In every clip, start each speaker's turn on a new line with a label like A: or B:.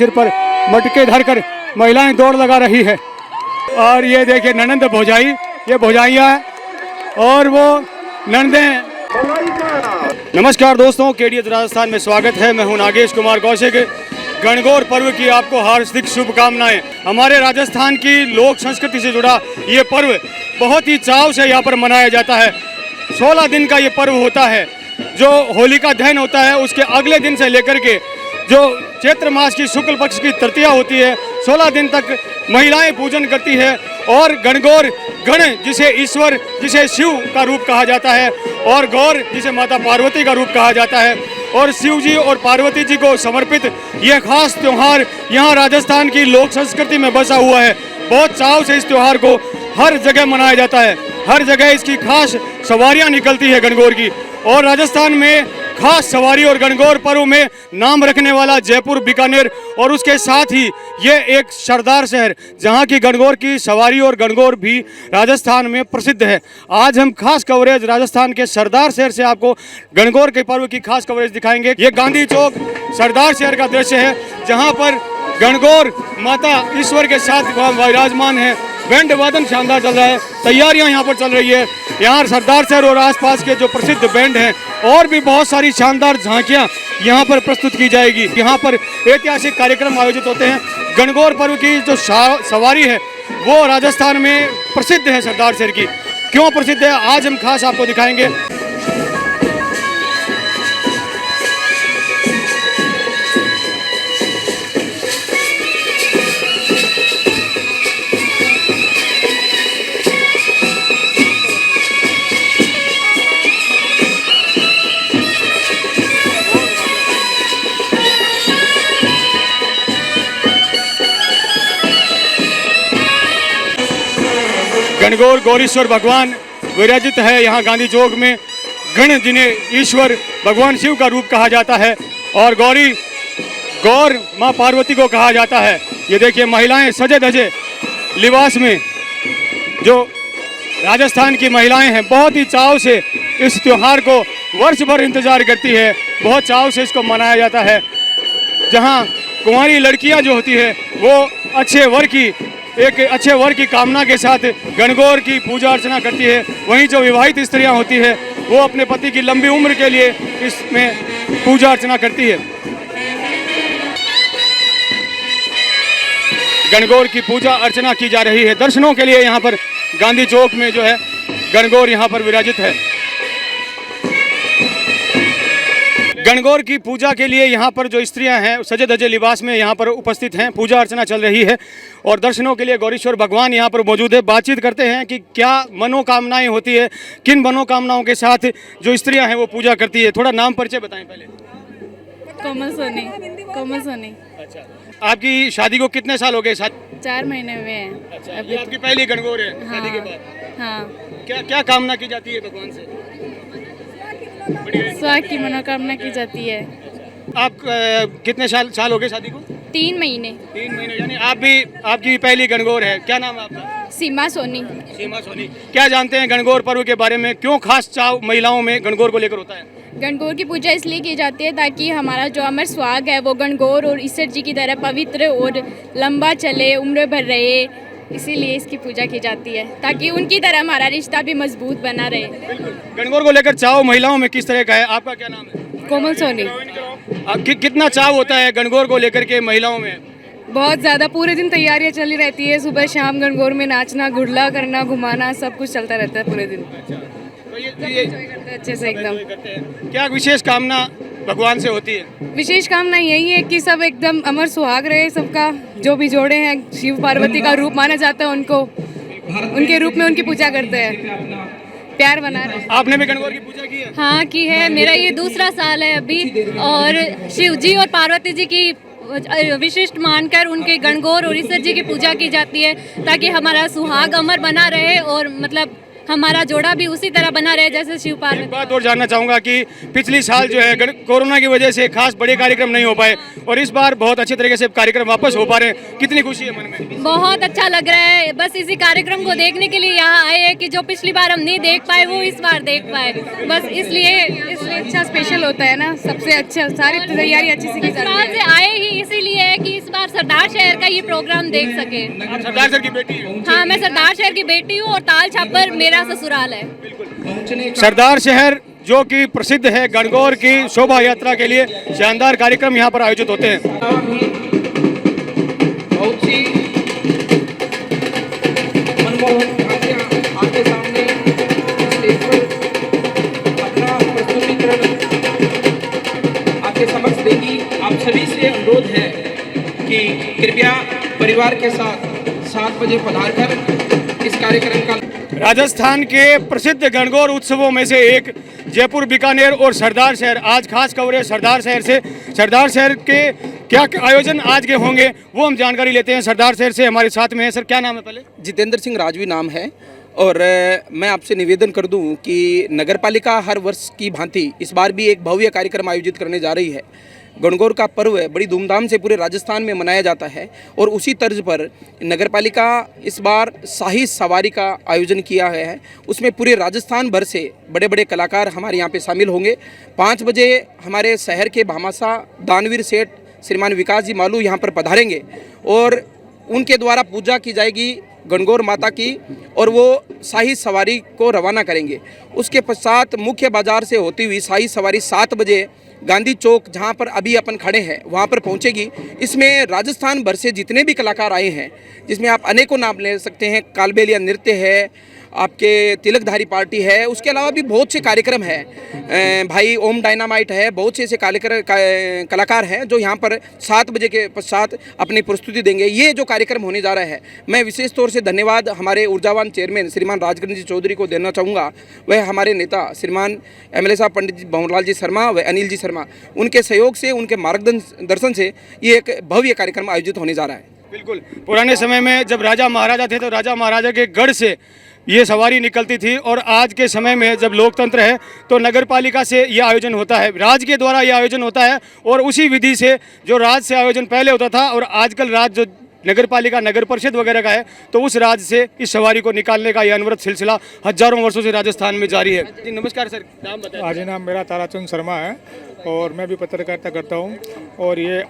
A: सिर पर मटके धरकर महिलाएं दौड़ लगा रही है। और ये देखिए ननंद भौजाई, ये भौजाइयाँ हैं और वो नंदें। नमस्कार दोस्तों, केडीएस राजस्थान में स्वागत है। मैं हूं नागेश कुमार कौशिक। गणगौर पर्व की आपको हार्दिक शुभकामनाएं। हमारे राजस्थान की लोक संस्कृति से जुड़ा ये पर्व बहुत ही चाव से यहाँ पर मनाया जाता है। 16 दिन का ये पर्व होता है। जो होलिका दहन होता है उसके अगले दिन से लेकर के जो चैत्र मास की शुक्ल पक्ष की तृतीया होती है, 16 दिन तक महिलाएं पूजन करती है। और गणगौर, गण जिसे ईश्वर, जिसे शिव का रूप कहा जाता है, और गौर जिसे माता पार्वती का रूप कहा जाता है, और शिव जी और पार्वती जी को समर्पित यह खास त्यौहार यहाँ राजस्थान की लोक संस्कृति में बसा हुआ है। बहुत चाव से इस त्यौहार को हर जगह मनाया जाता है। हर जगह इसकी खास सवारियाँ निकलती है गणगौर की। और राजस्थान में खास सवारी और गणगौर पर्व में नाम रखने वाला जयपुर, बीकानेर और उसके साथ ही ये एक सरदार शहर जहाँ की गणगौर की सवारी और गणगौर भी राजस्थान में प्रसिद्ध है। आज हम खास कवरेज राजस्थान के सरदार शहर से आपको गणगौर के पर्व की खास कवरेज दिखाएंगे। ये गांधी चौक सरदार शहर का दृश्य है जहाँ पर गणगौर माता ईश्वर के साथ विराजमान है। बैंड वादन शानदार चल रहा है, तैयारियां यहाँ पर चल रही है। यहाँ सरदार शहर और आसपास के जो प्रसिद्ध बैंड हैं और भी बहुत सारी शानदार झांकियाँ यहाँ पर प्रस्तुत की जाएगी। यहाँ पर ऐतिहासिक कार्यक्रम आयोजित होते हैं। गणगौर पर्व की जो सवारी है वो राजस्थान में प्रसिद्ध है। सरदार शहर की क्यों प्रसिद्ध है आज हम खास आपको दिखाएंगे। गणगौर गौरीश्वर भगवान विराजित है यहाँ गांधी चौक में। गण जिन्हें ईश्वर भगवान शिव का रूप कहा जाता है और गौरी गौर माँ पार्वती को कहा जाता है। ये देखिए महिलाएं सजे धजे लिबास में, जो राजस्थान की महिलाएं हैं बहुत ही चाव से इस त्यौहार को वर्ष भर इंतजार करती है। बहुत चाव से इसको मनाया जाता है। जहाँ कुंवारी लड़कियाँ जो होती है वो एक अच्छे वर की कामना के साथ गणगौर की पूजा अर्चना करती है। वहीं जो विवाहित स्त्रियां होती है वो अपने पति की लंबी उम्र के लिए इसमें पूजा अर्चना करती है। गणगौर की पूजा अर्चना की जा रही है। दर्शनों के लिए यहाँ पर गांधी चौक में जो है गणगौर यहाँ पर विराजित है। गणगौर की पूजा के लिए यहाँ पर जो स्त्रियां हैं सजे धजे लिबास में यहाँ पर उपस्थित हैं। पूजा अर्चना चल रही है और दर्शनों के लिए गौरीश्वर भगवान यहाँ पर मौजूद है। बातचीत करते हैं कि क्या मनोकामनाएं होती है, किन मनोकामनाओं के साथ जो स्त्रियां हैं वो पूजा करती है। थोड़ा नाम परिचय बताएं पहले।
B: कोमल सोनी। कोमल सोनी।
A: अच्छा, आपकी शादी को कितने साल हो गए?
B: 4 महीने में है।
A: अच्छा, ये आपकी पहली गणगौर है शादी के बाद?
B: हाँ।
A: क्या क्या कामना की जाती है भगवान से?
B: स्वास्थ्य की मनोकामना की जाती है।
A: आप कितने साल हो गए शादी को?
B: 3 महीने।
A: 3 महीने, यानी आपकी पहली गणगौर है। क्या नाम है आपका?
B: सीमा सोनी।
A: सीमा सोनी। क्या जानते हैं गणगौर पर्व के बारे में? क्यों खास चाव महिलाओं में गणगौर को लेकर होता है?
B: गणगौर की पूजा इसलिए की जाती है ताकि हमारा जो अमर सुहाग है वो गणगौर और ईश्वर जी की तरह पवित्र और लंबा चले, उम्र भर रहे। इसीलिए इसकी पूजा की जाती है ताकि उनकी तरह हमारा रिश्ता भी मजबूत बना रहे।
A: गणगौर को लेकर चाव महिलाओं में किस तरह का है? आपका क्या नाम है?
B: कोमल सोनी।
A: कितना चाव होता है गणगौर को लेकर के महिलाओं में?
B: बहुत ज़्यादा, पूरे दिन तैयारियां चली रहती है। सुबह शाम गणगौर में नाचना, घुड़ला करना, घुमाना, सब कुछ चलता रहता है पूरे दिन।
A: तो ये
B: करते हैं अच्छे से एकदम।
A: क्या विशेष कामना भगवान से होती है?
B: विशेष कामना यही है कि सब एकदम अमर सुहाग रहे। सबका जो भी जोड़े हैं शिव पार्वती का रूप माना जाता है, उनको उनके रूप में उनकी पूजा करते हैं, प्यार बना रहे।
A: आपने भी गणगौर की पूजा की है?
B: हाँ की है। मेरा ये दूसरा साल है अभी। और शिव जी और पार्वती जी की विशिष्ट मानकर उनके गणगौर और ईश्वर जी की पूजा की जाती है ताकि हमारा सुहाग अमर बना रहे और मतलब
C: हमारा जोड़ा भी उसी तरह बना रहे जैसे शिव
A: एक
C: पार्वती।
A: बात और जानना चाहूंगा कि पिछली साल जो है कोरोना की वजह से खास बड़े कार्यक्रम नहीं हो पाए और इस बार बहुत अच्छे तरीके से कार्यक्रम वापस हो पा रहे हैं, कितनी खुशी है मन में?
C: बहुत अच्छा लग रहा है, बस इसी कार्यक्रम को देखने के लिए यहाँ आए हैं कि जो पिछली बार हम नहीं देख पाए वो इस बार देख पाए, बस इसलिए
B: अच्छा स्पेशल होता है ना, सबसे अच्छा सारी तैयारी अच्छी से की
C: इस
B: जाती
C: साल
B: है।
C: से आए ही इसीलिए है कि इस बार सरदार शहर का ये प्रोग्राम देख सके।
A: आप सरदार सर की बेटी हैं।
C: हाँ, मैं सरदार शहर की बेटी हूँ और ताल छापर मेरा ससुराल है।
A: सरदार शहर जो कि प्रसिद्ध है गणगौर की शोभा यात्रा के लिए शानदार कार्यक्रम यहाँ पर आयोजित होते हैं।
D: बहुत सी मनमोहक झांकियां आपके सामने स्टेज पर अपना प्रस्तुतिकरण आपके समक्ष देगी। आप सभी से अनुरोध है कि कृपया परिवार के साथ 7 बजे पधारकर इस कार्यक्रम का
A: राजस्थान के प्रसिद्ध गणगौर उत्सवों में से एक जयपुर, बीकानेर और सरदार शहर, आज खास कवरेज सरदार शहर से। सरदार शहर के क्या आयोजन आज के होंगे वो हम जानकारी लेते हैं। सरदार शहर से हमारे साथ में है, सर क्या नाम है पहले?
D: जितेंद्र सिंह राजवी नाम है। और मैं आपसे निवेदन कर दूं कि नगरपालिका हर वर्ष की भांति इस बार भी एक भव्य कार्यक्रम आयोजित करने जा रही है। गणगौर का पर्व बड़ी धूमधाम से पूरे राजस्थान में मनाया जाता है और उसी तर्ज पर नगरपालिका इस बार शाही सवारी का आयोजन किया है। उसमें पूरे राजस्थान भर से बड़े बड़े कलाकार हमारे यहाँ पे शामिल होंगे। 5 बजे हमारे शहर के भामाशाह दानवीर सेठ श्रीमान विकास जी मालू यहाँ पर पधारेंगे और उनके द्वारा पूजा की जाएगी गणगौर माता की और वो शाही सवारी को रवाना करेंगे। उसके पश्चात मुख्य बाजार से होती हुई शाही सवारी 7 बजे गांधी चौक, जहां पर अभी अपन खड़े हैं, वहां पर पहुंचेगी। इसमें राजस्थान भर से जितने भी कलाकार आए हैं, जिसमें आप अनेकों नाम ले सकते हैं, कालबेलिया नृत्य है, आपके तिलकधारी पार्टी है, उसके अलावा भी बहुत से कार्यक्रम हैं। भाई ओम डायनामाइट है, बहुत से ऐसे कलाकार हैं जो यहाँ पर 7 बजे के पश्चात अपनी प्रस्तुति देंगे। ये जो कार्यक्रम होने जा रहा है, मैं विशेष तौर से धन्यवाद हमारे ऊर्जावान चेयरमैन श्रीमान राजगणजी चौधरी को देना चाहूँगा। वह हमारे नेता श्रीमान MLA साहब पंडित जी भंवरलाल जी शर्मा व अनिल जी शर्मा, उनके सहयोग से, उनके मार्गदर्शन से ये एक भव्य कार्यक्रम आयोजित होने जा रहा है।
A: बिल्कुल, पुराने समय में जब राजा महाराजा थे तो राजा महाराजा के गढ़ से ये सवारी निकलती थी और आज के समय में जब लोकतंत्र है तो नगरपालिका से ये आयोजन होता है, राज्य के द्वारा ये आयोजन होता है और उसी विधि से जो राज्य से आयोजन पहले होता था और आजकल राज्य जो नगरपालिका नगर परिषद वगैरह का है तो उस राज्य से इस सवारी को निकालने का ये अनवरत सिलसिला हजारों वर्षों से राजस्थान में जारी है। जी नमस्कार सर, नाम बताएं।
E: आज नाम मेरा ताराचंद शर्मा है और मैं भी पत्रकारिता करता हूँ और ये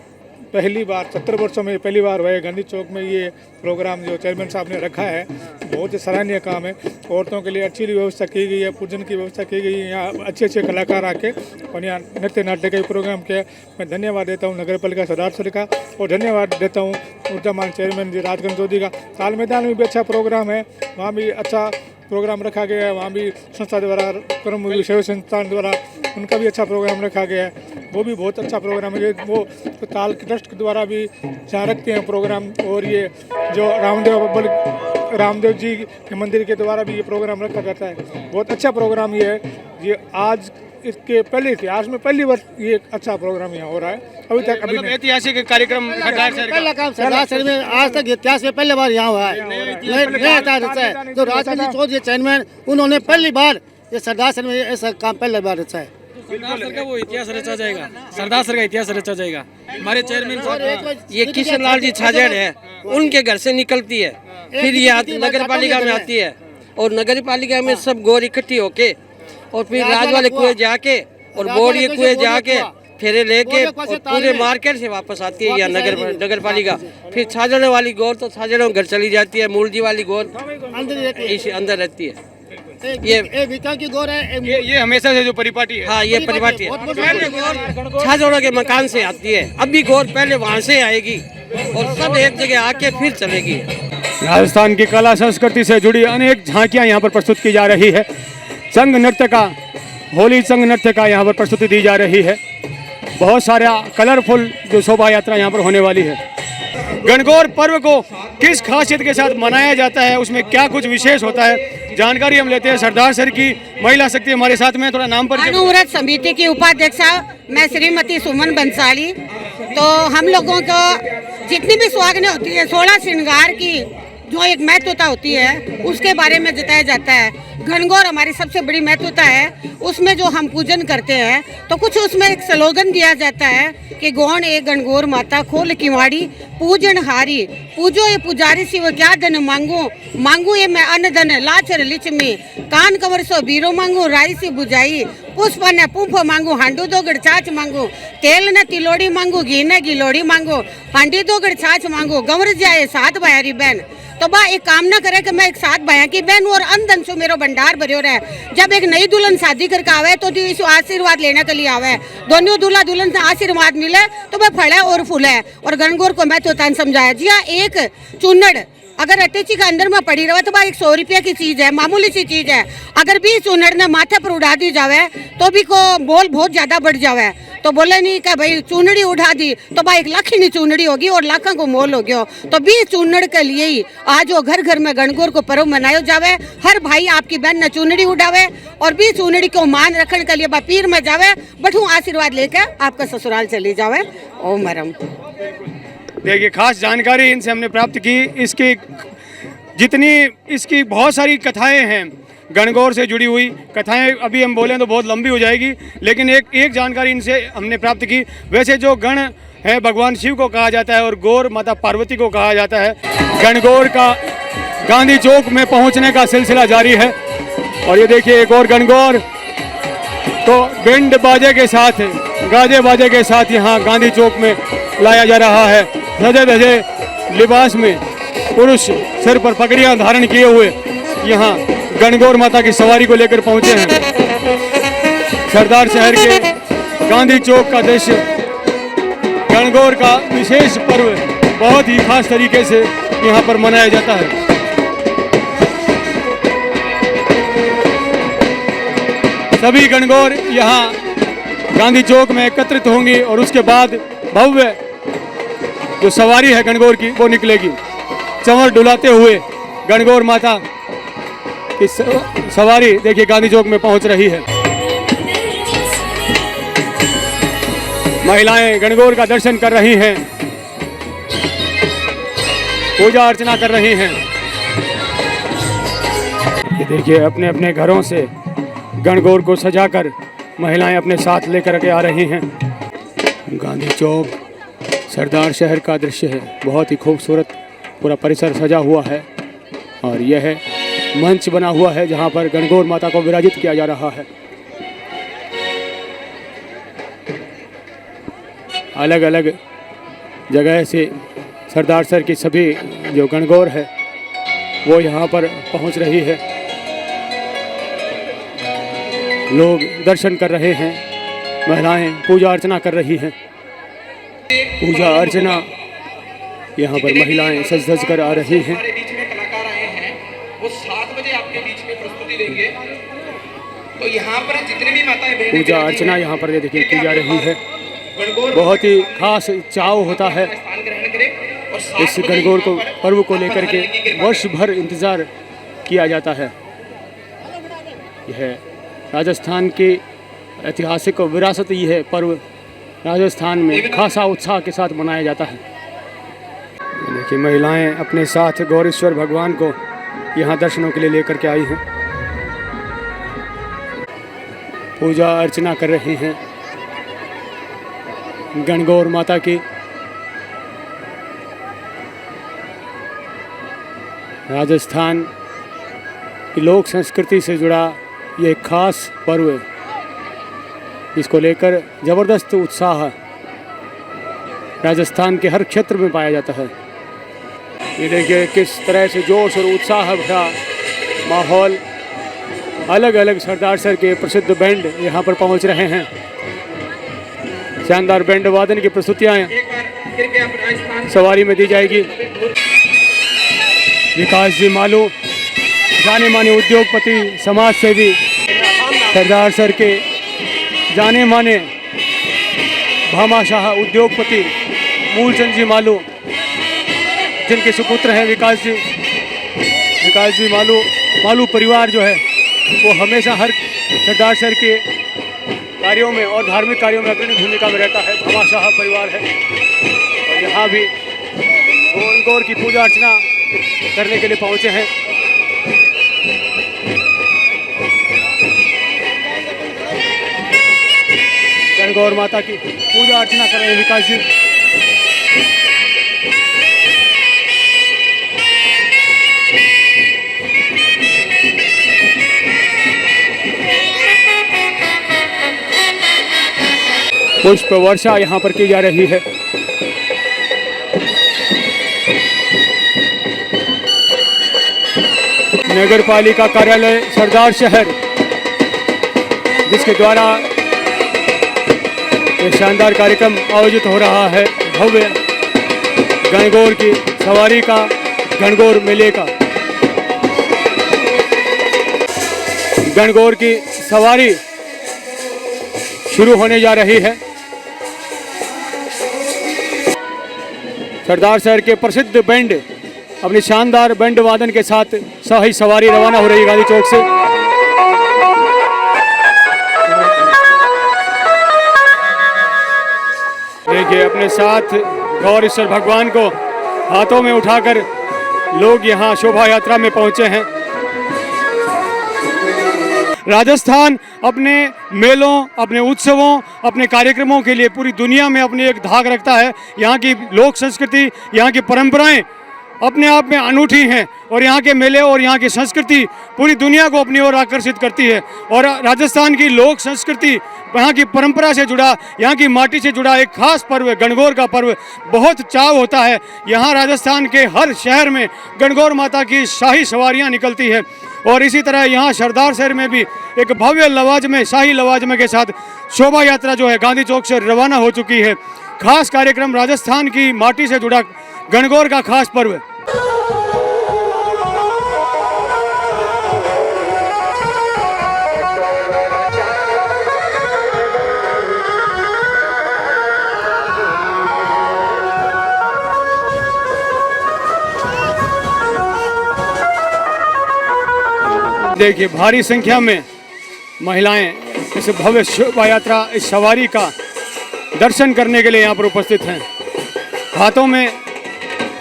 E: पहली बार 70 वर्षों में पहली बार हुआ है गांधी चौक में ये प्रोग्राम जो चेयरमैन साहब ने रखा है। बहुत ही सराहनीय काम है। औरतों के लिए अच्छी व्यवस्था की गई है, पूजन की व्यवस्था की गई है। यहाँ अच्छे अच्छे कलाकार आके और यहाँ नृत्य नाट्य का प्रोग्राम किया। मैं धन्यवाद देता हूँ नगरपालिका सरदार शहर का और धन्यवाद देता हूँ ऊर्जामान चेयरमैन जी राजगंज चौधरी का। ताल मैदान में भी अच्छा प्रोग्राम है, वहाँ भी अच्छा प्रोग्राम रखा गया है। वहाँ भी संस्था द्वारा कर्म सेवा संस्थान द्वारा उनका भी अच्छा प्रोग्राम रखा गया है, वो भी बहुत अच्छा प्रोग्राम है। वो ताल ट्रस्ट के द्वारा भी जहाँ रखते हैं प्रोग्राम और ये जो रामदेव जी के मंदिर के द्वारा भी ये प्रोग्राम रखा जाता है। बहुत अच्छा प्रोग्राम ये है। ये आज इसके पहले इतिहास में पहली बार ये अच्छा प्रोग्राम यहाँ हो रहा है। अभी तक अभी
A: मतलब ऐतिहासिक कार्यक्रम सरदार शहर का।
F: पहला काम सरदार शहर में आज तक इतिहास में पहली बार यहाँ हुआ है। नया इतिहास है जो राजगंज चौधरी चेयरमैन उन्होंने पहली बार ये सरदार शहर में ऐसा काम पहली बार रचा है।
G: सरदार सर का वो इतिहास रचा जाएगा, सरदार सर का इतिहास रचा जाएगा। हमारे चेयरमैन साहब
F: ये
G: किशन लाल जी छाजड़ है, उनके घर से निकलती है, फिर ये नगर पालिका में आती है और नगर पालिका में सब गौर इकट्ठी होके और फिर राज वाले कुएं जाके और बोर्ड के कुएं जाके फेरे लेके और पूरे मार्केट से वापस आती है या नगर पालिका। फिर छाजड़े वाली गौर तो छाजड़ों घर चली जाती है, मूल जी वाली गौर अंदर रहती है।
F: ये विकास की गौर है।
A: ये हमेशा से जो परिपाटी है।
G: हाँ, ये परिपाटी है। पहले गौर छाजोड़ों के मकान से आती है, अब भी गौर पहले वहाँ से आएगी और सब एक जगह आके फिर चलेगी।
A: राजस्थान की कला संस्कृति से जुड़ी अनेक झांकियां यहाँ पर प्रस्तुत की जा रही है। संघ नृत्य का, होली संघ नृत्य का यहाँ पर प्रस्तुति दी जा रही है। बहुत सारा कलरफुल जो शोभा यात्रा यहाँ पर होने वाली है। गणगौर पर्व को किस खासियत के साथ मनाया जाता है, उसमें क्या कुछ विशेष होता है, जानकारी हम लेते हैं। सरदार शहर की महिला शक्ति हमारे साथ में, थोड़ा नाम पर।
H: अनुव्रत समिति की उपाध्यक्षा मैं श्रीमती सुमन बंसाली। तो हम लोगों को जितनी भी सुहागनें होती है 16 श्रृंगार की जो एक महत्वता होती है उसके बारे में जताया जाता है। घनघोर हमारी सबसे बड़ी महत्वता है। उसमें जो हम पूजन करते हैं तो कुछ उसमें एक स्लोगन दिया जाता है कि गौण ए घनघोर माता खोल किवाड़ी पूजन हारी, पूजो ये पुजारी सी वो क्या धन मांगू, मांगू ये मैं अन्न धन लाचर लिच में, कान कवर सो बीरो मांगू राई सी बुझाई, पुष्प न पुंफ मांगू हांडू दोगड़ छाछ मांगू, तेल न तिलोड़ी मांगू घी न गिलोड़ी मांगू, हांडी दोगड़ छाछ मांगू, गंवर जाए सात बयारी बहन। तो बा एक कामना करे कि मैं एक साथ भाया की बहन और अंधन से मेरो भंडार भरियो रहे। जब एक नई दुल्हन शादी करके आवे तो इस आशीर्वाद लेने के लिए आवे, दोनों दूल्हा दुल्हन से आशीर्वाद मिले तो वह फले और फूले। और गणगौर को मैं तो तन समझाया जी हाँ, एक चुन्नड़ अगर अटैची के अंदर में पड़ी रहे तो भाई 100 रुपये की चीज है, मामूली सी चीज है। अगर 20 चुन्नड़ ने माथे पर उड़ा दी जावे तो भी को बोल बहुत ज्यादा बढ़ जावे। तो बोले नहीं कि भाई चुनड़ी उठा दी तो भाई 1 लाख ही चुनड़ी होगी और लाखों को मोल हो गया। तो 20 चुनड़ के लिए ही आज वो घर घर में गणगौर को पर्व मनायो जावे। हर भाई आपकी बहन ने चुनड़ी उड़ावे और 20 चुनड़ी को मान रखने के लिए पीर में जावे, बठू आशीर्वाद लेके आपका ससुराल चली जावे। ओम हरम।
A: देखिए खास जानकारी इनसे हमने प्राप्त की। इसकी जितनी इसकी बहुत सारी कथाएं हैं गणगौर से जुड़ी हुई कथाएं, अभी हम बोलें तो बहुत लंबी हो जाएगी, लेकिन एक जानकारी इनसे हमने प्राप्त की। वैसे जो गण है भगवान शिव को कहा जाता है और गौर माता पार्वती को कहा जाता है। गणगौर का गांधी चौक में पहुंचने का सिलसिला जारी है। और ये देखिए एक और गणगौर तो बैंड बाजे के साथ, गाजे बाजे के साथ यहाँ गांधी चौक में लाया जा रहा है। सजे धजे लिबास में पुरुष सिर पर पगड़ियां धारण किए हुए यहाँ गणगौर माता की सवारी को लेकर पहुंचे हैं। सरदार शहर के गांधी चौक का दृश्य, गणगौर का विशेष पर्व बहुत ही खास तरीके से यहाँ पर मनाया जाता है। सभी गणगौर यहाँ गांधी चौक में एकत्रित होंगी और उसके बाद भव्य जो सवारी है गणगौर की वो निकलेगी। चंवर डुलाते हुए गणगौर माता की सवारी देखिए गांधी चौक में पहुंच रही है। महिलाएं गणगौर का दर्शन कर रही हैं, पूजा अर्चना कर रही हैं। ये देखिए अपने अपने घरों से गणगौर को सजाकर महिलाएं अपने साथ लेकर के आ रही हैं। गांधी चौक सरदार शहर का दृश्य है, बहुत ही खूबसूरत पूरा परिसर सजा हुआ है और यह मंच बना हुआ है जहां पर गणगौर माता को विराजित किया जा रहा है। अलग अलग जगह से सरदार शहर की सभी जो गणगौर है वो यहाँ पर पहुँच रही है। लोग दर्शन कर रहे हैं, महिलाएं पूजा अर्चना कर रही हैं। पूजा अर्चना यहाँ पर महिलाएं सज धज कर आ रही हैं।
D: कलाकार आए हैं वो 7 बजे आपके बीच में प्रस्तुति देंगे। तो यहाँ पर जितने भी माताएं बहनें
A: पूजा अर्चना यहाँ पर देखिए की जा रही है। बहुत ही खास चाव होता है इस गणगौर को पर्व को लेकर के, वर्ष भर इंतज़ार किया जाता है। यह राजस्थान की ऐतिहासिक विरासत ही है। पर्व राजस्थान में खासा उत्साह के साथ मनाया जाता है। देखिए महिलाएं अपने साथ गौरेश्वर भगवान को यहाँ दर्शनों के लिए लेकर के आई हैं, पूजा अर्चना कर रही हैं गणगौर माता की। राजस्थान की लोक संस्कृति से जुड़ा ये खास पर्व है, जिसको लेकर ज़बरदस्त उत्साह राजस्थान के हर क्षेत्र में पाया जाता है। ये देखिए किस तरह से जोश और उत्साह भरा माहौल। अलग अलग सरदार शहर के प्रसिद्ध बैंड यहाँ पर पहुँच रहे हैं। शानदार बैंड वादन की प्रस्तुतियाँ सवारी में दी जाएगी। विकास जी मालू जाने माने उद्योगपति, समाज सेवी, सरदार शहर के जाने माने भामाशाह उद्योगपति मूलचंद जी मालू, जिनके सुपुत्र हैं विकास जी मालू परिवार जो है वो हमेशा हर सरदार शहर के कार्यों में और धार्मिक कार्यों में अग्रणी भूमिका में रहता है। भामाशाह परिवार है और यहाँ भी गणगौर की पूजा अर्चना करने के लिए पहुंचे हैं। गणगौर माता की पूजा अर्चना कर रहे हैं विकास जी। पुष्प वर्षा यहाँ पर की जा रही है। नगर पालिका कार्यालय सरदार शहर, जिसके द्वारा एक शानदार कार्यक्रम आयोजित हो रहा है, भव्य गणगौर की सवारी का, गणगौर मेले का। गणगौर की सवारी शुरू होने जा रही है। सरदार शहर के प्रसिद्ध बैंड अपनी शानदार बैंड वादन के साथ शाही सवारी रवाना हो रही है गांधी चौक से। देखिए अपने साथ गौर ईश्वर भगवान को हाथों में उठाकर लोग यहाँ शोभा यात्रा में पहुंचे हैं। राजस्थान अपने मेलों, अपने उत्सवों, अपने कार्यक्रमों के लिए पूरी दुनिया में अपनी एक धाक रखता है। यहाँ की लोक संस्कृति, यहाँ की परंपराएं अपने आप में अनूठी हैं और यहाँ के मेले और यहाँ की संस्कृति पूरी दुनिया को अपनी ओर आकर्षित करती है। और राजस्थान की लोक संस्कृति, यहाँ की परंपरा से जुड़ा, यहाँ की माटी से जुड़ा एक खास पर्व है गणगौर का पर्व। बहुत चाव होता है। यहाँ राजस्थान के हर शहर में गणगौर माता की शाही सवारियाँ निकलती है और इसी तरह यहाँ सरदार शहर में भी एक भव्य लवाजमे, शाही लवाजमे के साथ शोभा यात्रा जो है गांधी चौक से रवाना हो चुकी है। खास कार्यक्रम, राजस्थान की माटी से जुड़ा गणगौर का खास पर्व। देखिए भारी संख्या में महिलाएं इस भव्य शोभा यात्रा, इस सवारी का दर्शन करने के लिए यहाँ पर उपस्थित हैं। हाथों में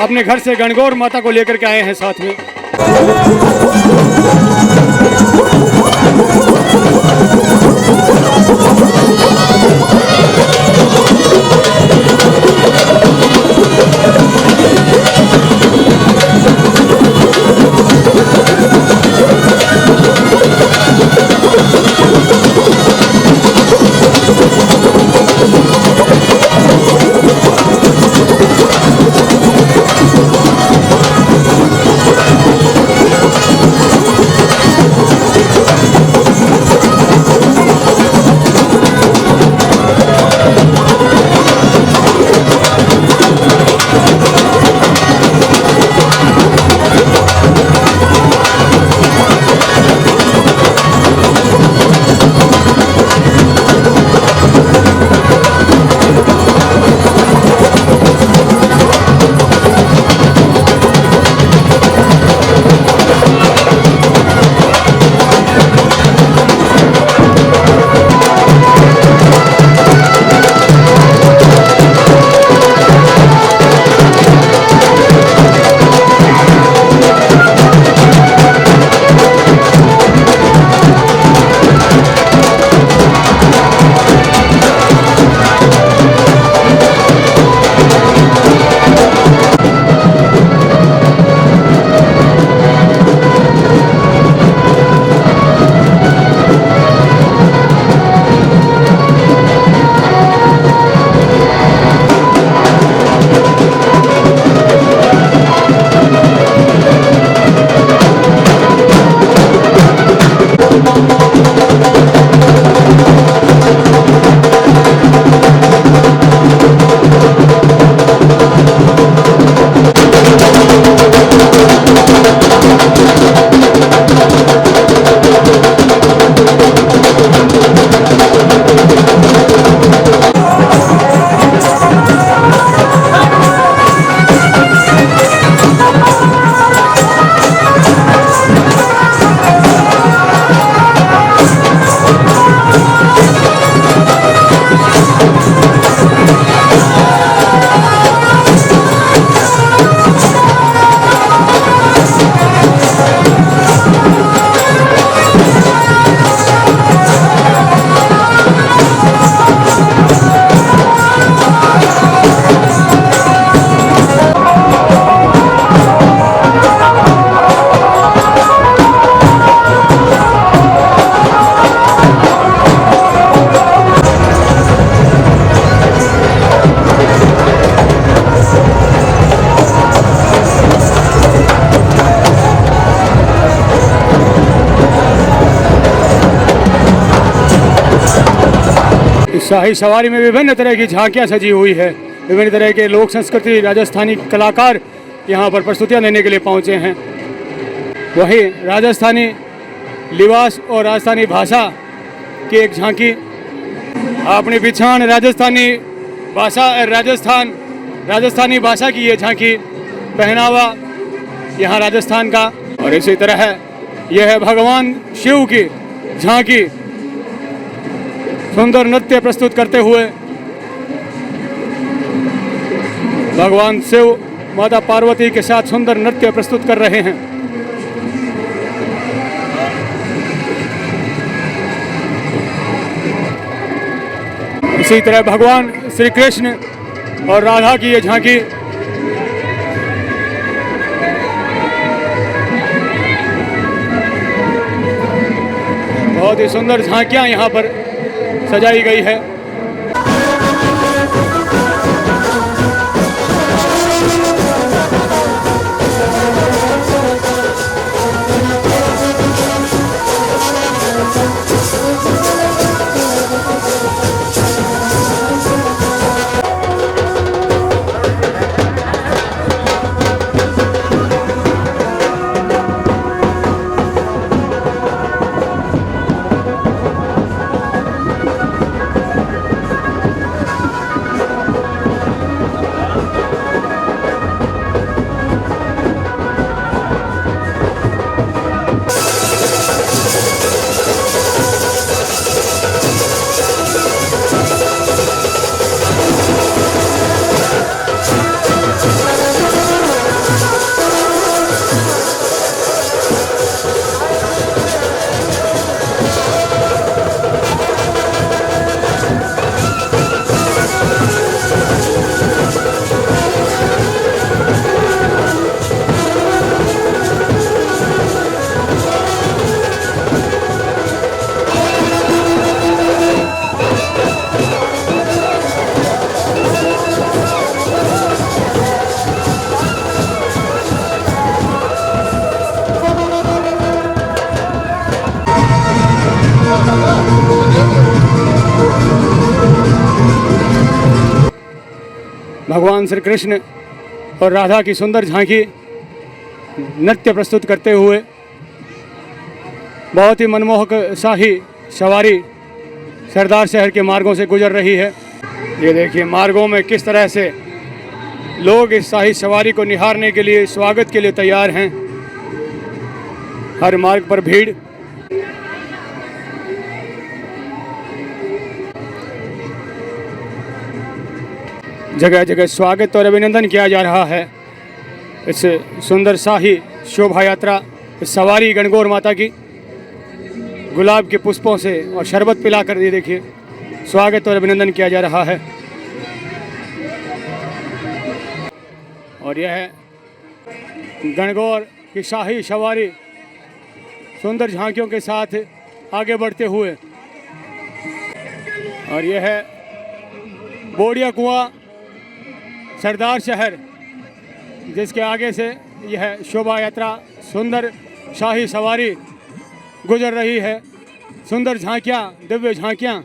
A: अपने घर से गणगौर माता को लेकर के आए हैं साथ में। इस शाही सवारी में विभिन्न तरह की झांकियाँ सजी हुई है। विभिन्न तरह के लोक संस्कृति राजस्थानी कलाकार यहाँ पर प्रस्तुतियाँ देने के लिए पहुँचे हैं। वहीं राजस्थानी लिबास और राजस्थानी भाषा की एक झांकी, अपनी पिछाड़ राजस्थानी भाषा की ये झांकी, पहनावा यहाँ राजस्थान का। और इसी तरह यह है भगवान शिव की झांकी, सुंदर नृत्य प्रस्तुत करते हुए भगवान शिव माता पार्वती के साथ सुंदर नृत्य प्रस्तुत कर रहे हैं। इसी तरह भगवान श्री कृष्ण और राधा की ये झांकी, बहुत ही सुंदर झांकियां यहाँ पर सजाई गई है। भगवान श्री कृष्ण और राधा की सुंदर झांकी नृत्य प्रस्तुत करते हुए बहुत ही मनमोहक शाही सवारी सरदार शहर के मार्गों से गुजर रही है। ये देखिए मार्गों में किस तरह से लोग इस शाही सवारी को निहारने के लिए, स्वागत के लिए तैयार हैं। हर मार्ग पर भीड़। जगह जगह स्वागत और अभिनंदन किया जा रहा है इस सुंदर शाही शोभा यात्रा, इस सवारी गणगौर माता की। गुलाब के पुष्पों से और शरबत पिलाकर ये देखिए स्वागत और अभिनंदन किया जा रहा है। और यह है गणगौर की शाही सवारी सुंदर झांकियों के साथ आगे बढ़ते हुए। और यह है बोड़िया कुआं सरदार शहर, जिसके आगे से यह शोभा यात्रा सुंदर शाही सवारी गुजर रही है। सुंदर झांकियाँ, दिव्य झांकियाँ।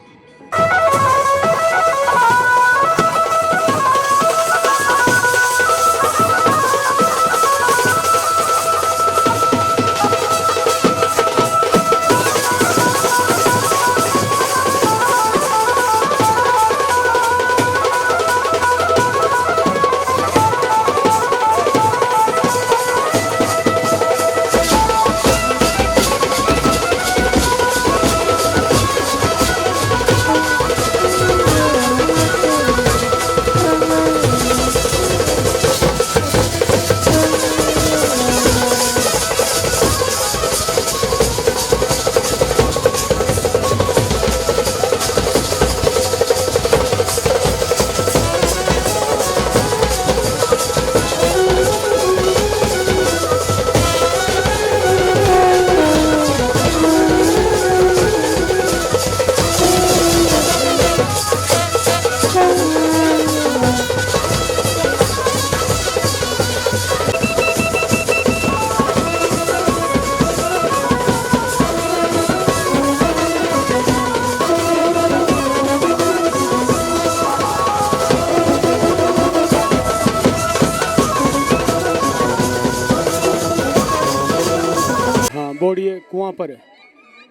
A: बोड़िए कुआं पर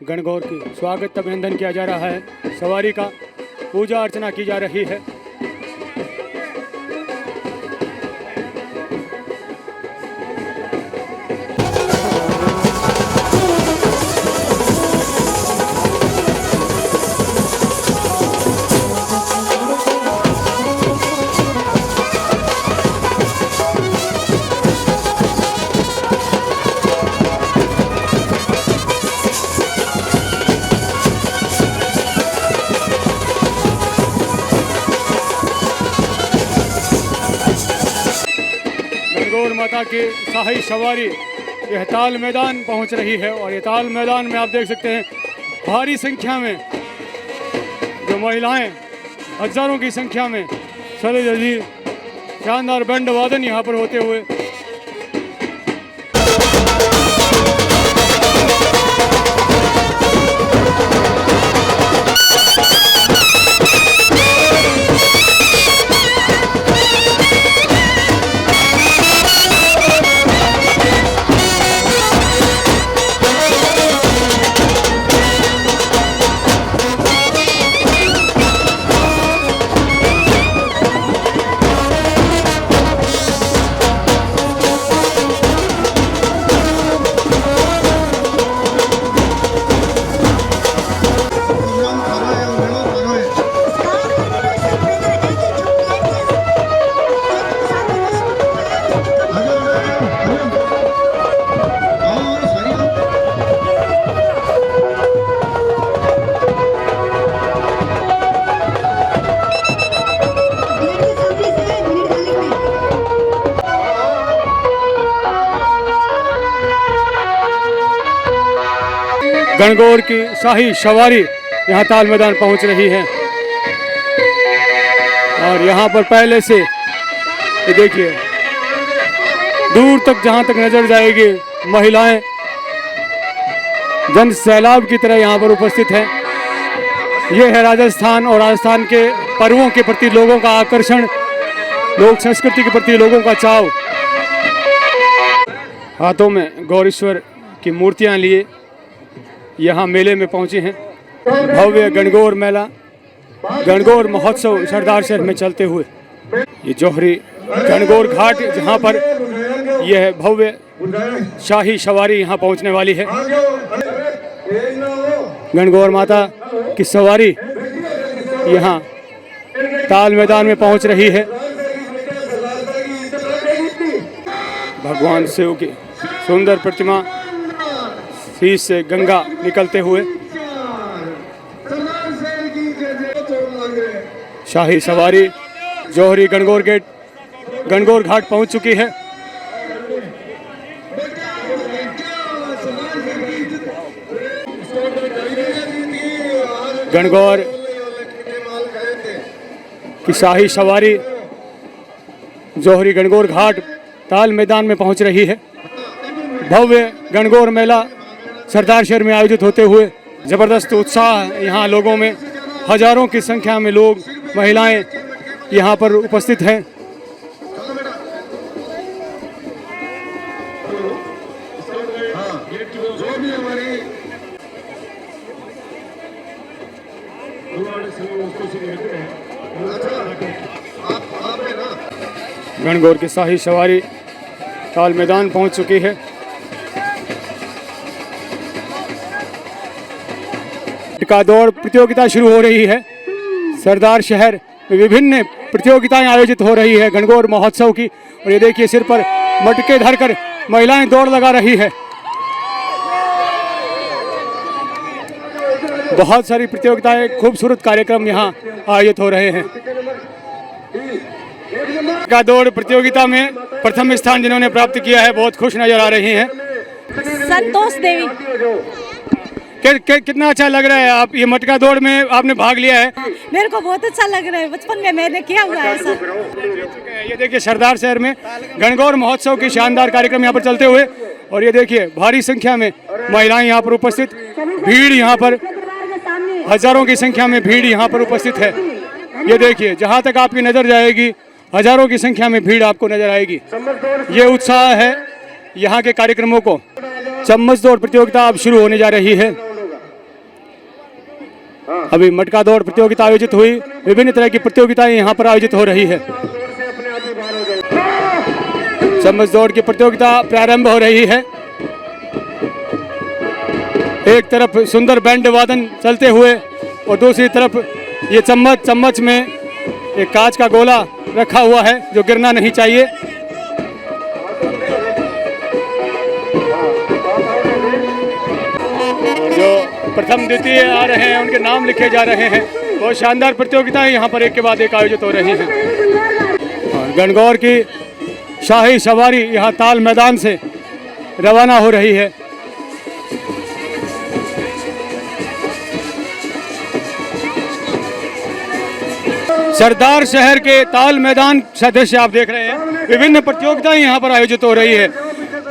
A: गणगौर की स्वागत अभिनंदन किया जा रहा है। सवारी का पूजा अर्चना की जा रही है। गणगौर माता की शाही सवारी यह ताल मैदान पहुंच रही है और ये ताल मैदान में आप देख सकते हैं भारी संख्या में जो महिलाएं हजारों की संख्या में चले जल्दी शानदार बैंड वादन यहाँ पर होते हुए गणगौर की शाही सवारी यहाँ ताल मैदान पहुँच रही है और यहाँ पर पहले से ये देखिए दूर तक जहाँ तक नजर जाएगी महिलाएं जन सैलाब की तरह यहाँ पर उपस्थित हैं। ये है राजस्थान और राजस्थान के पर्वों के प्रति लोगों का आकर्षण, लोक संस्कृति के प्रति लोगों का चाव। हाथों में गौरीश्वर की मूर्तियाँ लिए यहाँ मेले में पहुँचे हैं। भव्य गणगौर मेला, गणगौर महोत्सव सरदार शहर में चलते हुए ये जौहरी गणगौर घाट जहाँ पर यह भव्य शाही सवारी यहाँ पहुँचने वाली है। गणगौर माता की सवारी यहाँ ताल मैदान में पहुँच रही है। भगवान शिव की सुंदर प्रतिमा, शीश से गंगा निकलते हुए शाही सवारी जौहरी गणगौर घाट पहुंच चुकी है। गणगौर की शाही सवारी जौहरी गणगौर घाट ताल मैदान में पहुंच रही है। भव्य गणगौर मेला सरदार शहर में आयोजित होते हुए जबरदस्त उत्साह यहाँ लोगों में, हजारों की संख्या में लोग महिलाएं यहाँ पर उपस्थित हैं। गणगौर की शाही सवारी ताल मैदान पहुंच चुकी है। मटका दौड़ प्रतियोगिता शुरू हो रही है। सरदार शहर में विभिन्न प्रतियोगिताएं आयोजित हो रही है गणगौर महोत्सव की। और ये देखिए सिर पर मटके धरकर महिलाएं दौड़ लगा रही है। बहुत सारी प्रतियोगिताएं, खूबसूरत कार्यक्रम यहाँ आयोजित हो रहे हैं। मटका दौड़ प्रतियोगिता में प्रथम स्थान जिन्होंने प्राप्त किया है बहुत खुश नजर आ रही हैं।
C: संतोष देवी।
A: कितना अच्छा लग रहा है, आप ये मटका दौड़ में आपने भाग लिया है?
C: मेरे को बहुत अच्छा लग रहा है, बचपन में मैंने किया हुआ है ऐसा।
A: ये देखिए सरदार शहर में गणगौर महोत्सव की शानदार कार्यक्रम यहाँ पर चलते हुए, और ये देखिए भारी संख्या में महिलाएं यहाँ पर उपस्थित, भीड़ यहाँ पर हजारों की संख्या में भीड़ यहाँ पर उपस्थित है। ये देखिए जहाँ तक आपकी नजर जाएगी हजारों की संख्या में भीड़ आपको नजर आएगी। ये उत्साह है यहाँ के कार्यक्रमों को चम्मच दौड़ प्रतियोगिता अब शुरू होने जा रही है। अभी मटका दौड़ प्रतियोगिता आयोजित हुई, विभिन्न तरह की प्रतियोगिताएं यहाँ पर आयोजित हो रही है। चम्मच दौड़ की प्रतियोगिता प्रारंभ हो रही है। एक तरफ सुंदर बैंड वादन चलते हुए और दूसरी तरफ ये चम्मच में एक कांच का गोला रखा हुआ है जो गिरना नहीं चाहिए। जो प्रथम द्वितीय आ रहे हैं उनके नाम लिखे जा रहे हैं। बहुत शानदार प्रतियोगिताएं यहाँ पर एक के बाद एक आयोजित हो रही हैं। और गणगौर की शाही सवारी यहाँ ताल मैदान से रवाना हो रही है। सरदार शहर के ताल मैदान का दृश्य आप देख रहे हैं। विभिन्न प्रतियोगिताएं यहाँ पर आयोजित हो रही है।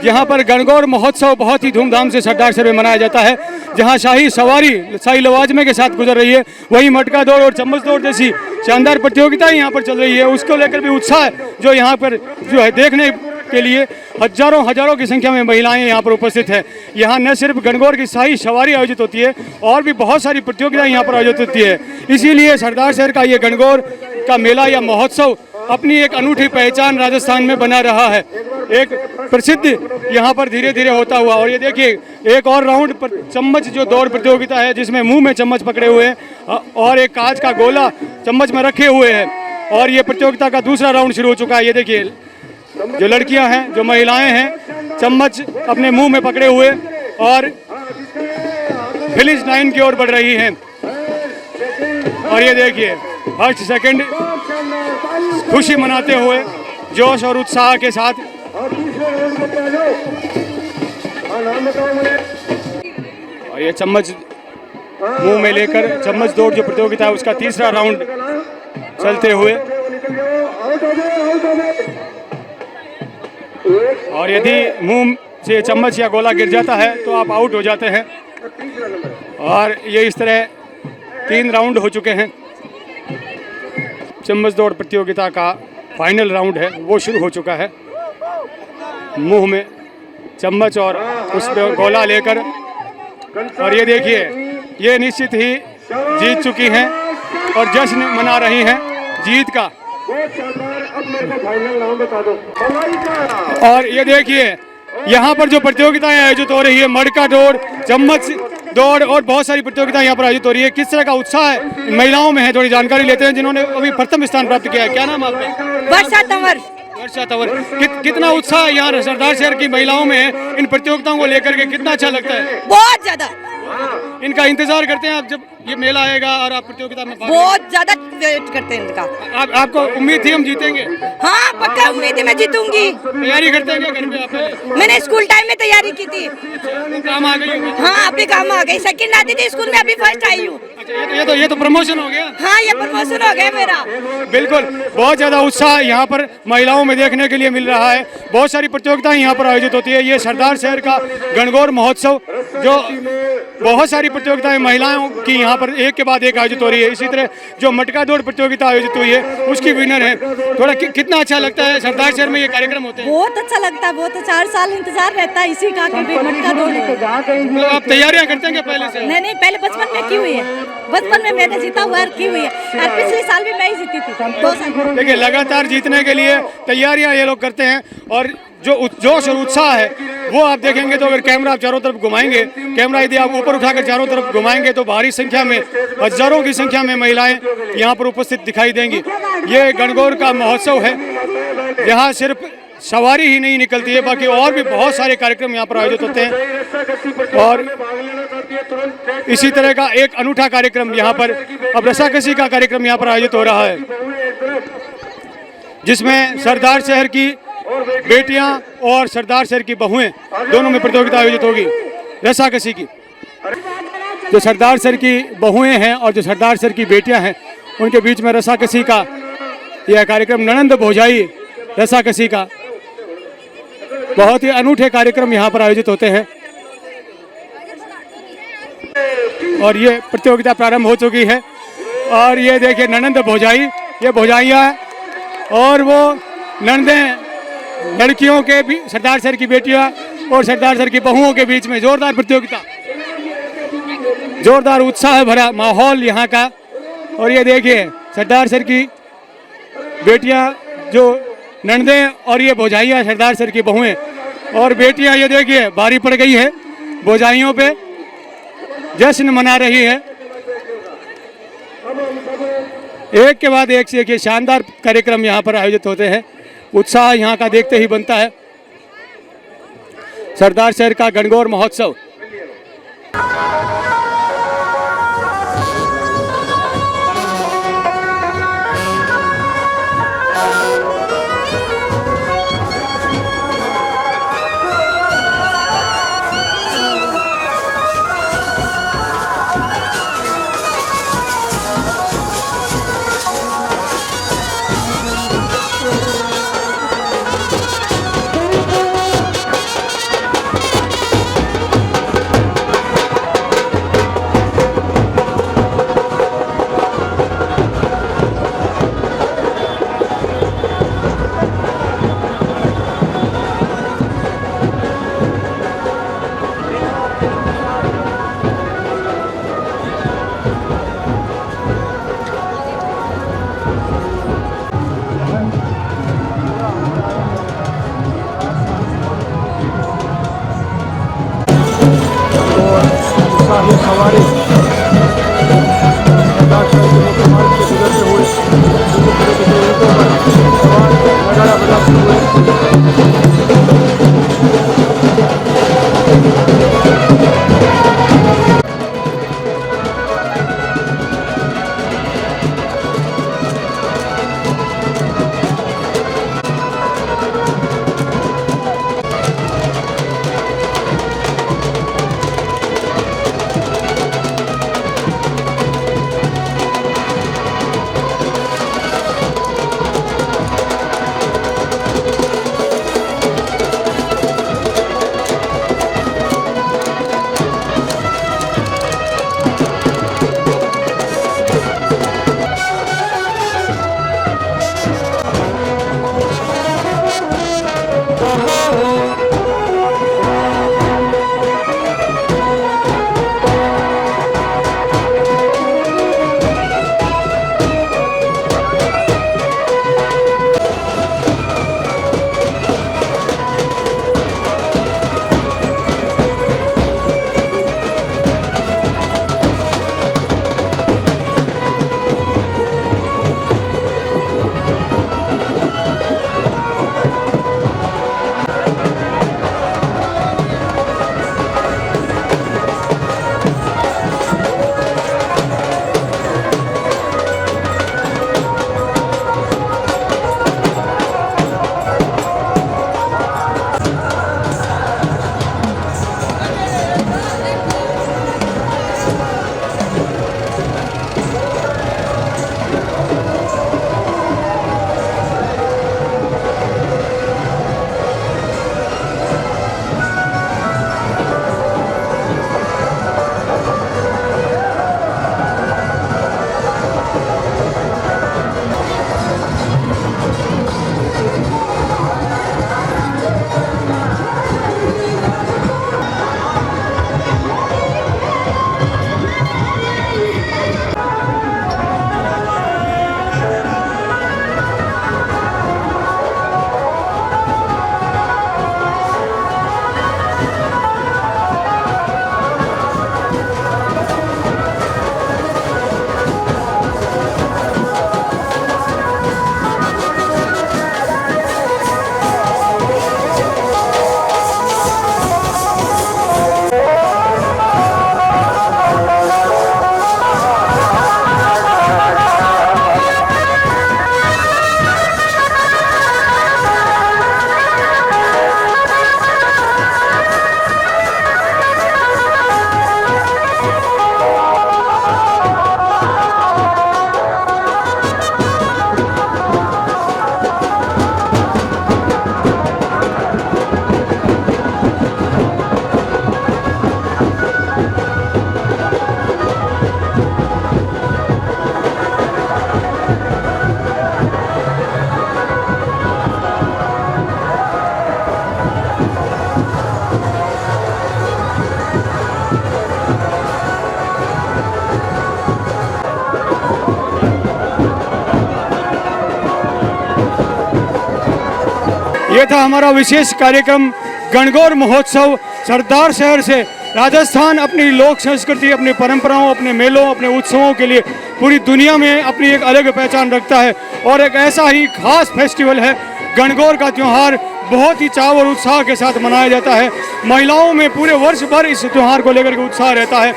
A: यहाँ पर गणगौर महोत्सव बहुत ही धूमधाम से सरदार शहर में मनाया जाता है। जहाँ शाही सवारी शाही लवाजमे के साथ गुजर रही है, वहीं मटका दौड़ और चम्मच दौड़ जैसी शानदार प्रतियोगिताएं यहाँ पर चल रही है। उसको लेकर भी उत्साह जो यहाँ पर जो है देखने के लिए हजारों की संख्या में महिलाएं यहाँ पर उपस्थित है। यहाँ न सिर्फ गणगौर की शाही सवारी आयोजित होती है और भी बहुत सारी प्रतियोगिताएं यहाँ पर आयोजित होती है। इसीलिए सरदार शहर का ये गणगौर का मेला या महोत्सव अपनी एक अनूठी पहचान राजस्थान में बना रहा है। एक प्रसिद्ध यहाँ पर धीरे धीरे होता हुआ। और ये देखिए एक और राउंड पर चम्मच जो दौड़ प्रतियोगिता है जिसमें मुंह में चम्मच पकड़े हुए हैं और एक कांच का गोला चम्मच में रखे हुए हैं। और ये प्रतियोगिता का दूसरा राउंड शुरू हो चुका है। ये देखिए जो लड़कियां हैं, जो महिलाएं हैं, चम्मच अपने मुंह में पकड़े हुए और फिनिश लाइन की ओर बढ़ रही हैं। और ये देखिए हर सेकंड खुशी मनाते हुए जोश और उत्साह के साथ और ये चम्मच मुंह में लेकर चम्मच दौड़ जो प्रतियोगिता है उसका तीसरा राउंड चलते हुए। और यदि मुंह से चम्मच या गोला गिर जाता है तो आप आउट हो जाते हैं। और ये इस तरह 3 राउंड हो चुके हैं। चम्मच दौड़ प्रतियोगिता का फाइनल राउंड है वो शुरू हो चुका है। मुंह में चम्मच और उस पर गोला लेकर। और ये देखिए ये निश्चित ही जीत चुकी हैं और जश्न मना रही हैं जीत का। और ये देखिए यहाँ पर जो प्रतियोगिताएं आयोजित हो रही है, मटका दौड़, चम्मच दौड़ और बहुत सारी प्रतियोगिताएं यहाँ पर आयोजित हो रही है। किस तरह का उत्साह है महिलाओं में है, थोड़ी जानकारी लेते हैं जिन्होंने अभी प्रथम स्थान प्राप्त किया है। क्या नाम आपका?
H: वर्षा तंवर।
A: वर्षा तंवर। कितना उत्साह यहाँ सरदार शहर की महिलाओं में है इन प्रतियोगिताओं को लेकर के, कितना अच्छा लगता है?
H: बहुत ज्यादा
A: इनका इंतजार करते हैं आप जब ये मेला आएगा और आप प्रतियोगिता में
H: बहुत ज्यादा वेट करते हैं इनका।
A: आपको उम्मीद थी हम जीतेंगे?
H: हाँ पक्का उम्मीद है मैं जीतूंगी।
A: तैयारी करते हैं क्या घर पे आप?
H: मैंने स्कूल टाइम में तैयारी की थी।
A: काम आ गई?
H: हाँ अभी काम आ गई। सेकंड आती थी स्कूल में, अभी फर्स्ट आई हूँ।
A: अच्छा ये तो प्रमोशन हो गया।
H: हाँ ये प्रमोशन हो गया मेरा।
A: बिल्कुल बहुत ज्यादा उत्साह यहाँ पर महिलाओं में देखने के लिए मिल रहा है। बहुत सारी प्रतियोगिताएं यहाँ पर आयोजित होती है। ये सरदार शहर का गणगौर महोत्सव जो बहुत सारी प्रतियोगिताएं महिलाओं की यहाँ पर एक के बाद एक आयोजित हो रही है। इसी तरह जो मटका दौड़ प्रतियोगिता आयोजित हुई है उसकी विनर है। थोड़ा कितना अच्छा लगता है सरदार शहर में ये कार्यक्रम होते हैं?
C: बहुत अच्छा लगता है, बहुत 4 साल इंतजार रहता है इसी का कि मटका दौड़।
A: मतलब आप तैयारियां करते हैं क्या पहले से?
C: नहीं पहले बचपन में की हुई है। बचपन में मैंने जीता हुआ है, की हुई है। और पिछले साल भी मैं ही जीती थी 2 साल।
A: देखिए लगातार जीतने के लिए तैयारियां ये लोग करते हैं। और जो जोश और उत्साह है वो आप देखेंगे तो अगर कैमरा आप चारों तरफ घुमाएंगे, कैमरा यदि आप ऊपर उठाकर चारों तरफ घुमाएंगे तो भारी संख्या में, हजारों की संख्या में महिलाएं यहाँ पर उपस्थित दिखाई देंगी। ये गणगौर का महोत्सव है यहाँ सिर्फ सवारी ही नहीं निकलती है, बाकी और भी बहुत सारे कार्यक्रम यहाँ पर आयोजित होते हैं। और इसी तरह का एक अनूठा कार्यक्रम यहाँ पर अब रस्साकसी का कार्यक्रम यहाँ पर आयोजित हो रहा है जिसमें सरदार शहर की बेटियां और सरदार शहर की बहुएं दोनों में प्रतियोगिता आयोजित होगी रस्साकसी की। जो सरदार शहर की बहुएं हैं और जो सरदार शहर की बेटियां हैं उनके बीच में रस्साकसी का यह कार्यक्रम, ननंद भौजाई रस्साकसी का बहुत ही अनूठे कार्यक्रम यहाँ पर आयोजित होते हैं। और ये प्रतियोगिता प्रारंभ हो चुकी है। और ये देखिए ननंद भौजाई, ये भौजाइयाँ हैं और वो ननदें लड़कियों के भी, सरदार शहर की बेटियां और सरदार सर की बहुओं के बीच में जोरदार प्रतियोगिता, जोरदार उत्साह भरा माहौल यहाँ का। और ये देखिए सरदार सर की बेटियाँ जो ननदें और ये भौजाइयाँ सरदार सर की बहुएं और बेटियाँ, ये देखिए भारी पड़ गई है भौजाइयों पे, जश्न मना रही है। एक के बाद एक से एक ये शानदार कार्यक्रम यहाँ पर आयोजित होते हैं। उत्साह यहाँ का देखते ही बनता है। सरदार शहर का गणगौर महोत्सव। ये था हमारा विशेष कार्यक्रम गणगौर महोत्सव सरदार शहर से। राजस्थान अपनी लोक संस्कृति, अपनी परंपराओं, अपने मेलों, अपने उत्सवों के लिए पूरी दुनिया में अपनी एक अलग पहचान रखता है और एक ऐसा ही खास फेस्टिवल है। गणगौर का त्यौहार बहुत ही चाव और उत्साह के साथ मनाया जाता है। महिलाओं में पूरे वर्ष भर इस त्यौहार को लेकर के उत्साह रहता है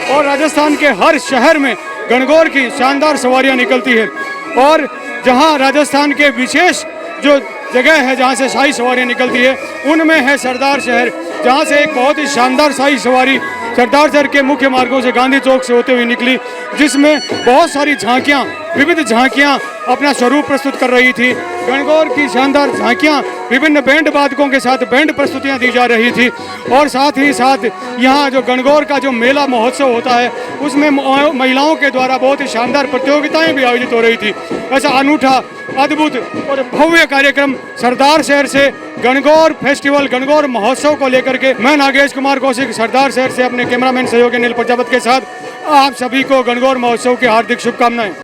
A: और राजस्थान के हर शहर में गणगौर की शानदार सवारियां निकलती है। और जहां राजस्थान के विशेष जो जगह है जहां से शाही सवारियां निकलती है, उनमें है सरदार शहर, जहां से एक बहुत ही शानदार शाही सवारी सरदार शहर के मुख्य मार्गों से गांधी चौक से होते हुए निकली, जिसमें बहुत सारी झांकियां, विविध झांकियां अपना स्वरूप प्रस्तुत कर रही थी। गणगौर की शानदार झांकियां विभिन्न बैंड वादकों के साथ बैंड प्रस्तुतियां दी जा रही थी और साथ ही साथ यहाँ जो गणगौर का जो मेला महोत्सव होता है उसमें महिलाओं के द्वारा बहुत ही शानदार प्रतियोगिताएं भी आयोजित हो रही थी। ऐसा अनूठा, अद्भुत और भव्य कार्यक्रम सरदार शहर से गणगौर फेस्टिवल, गणगौर महोत्सव को लेकर के मैं नागेश कुमार कौशिक सरदार शहर से अपने कैमरामैन सहयोगी अनिल प्रजापति के साथ आप सभी को गणगौर महोत्सव की हार्दिक शुभकामनाएं।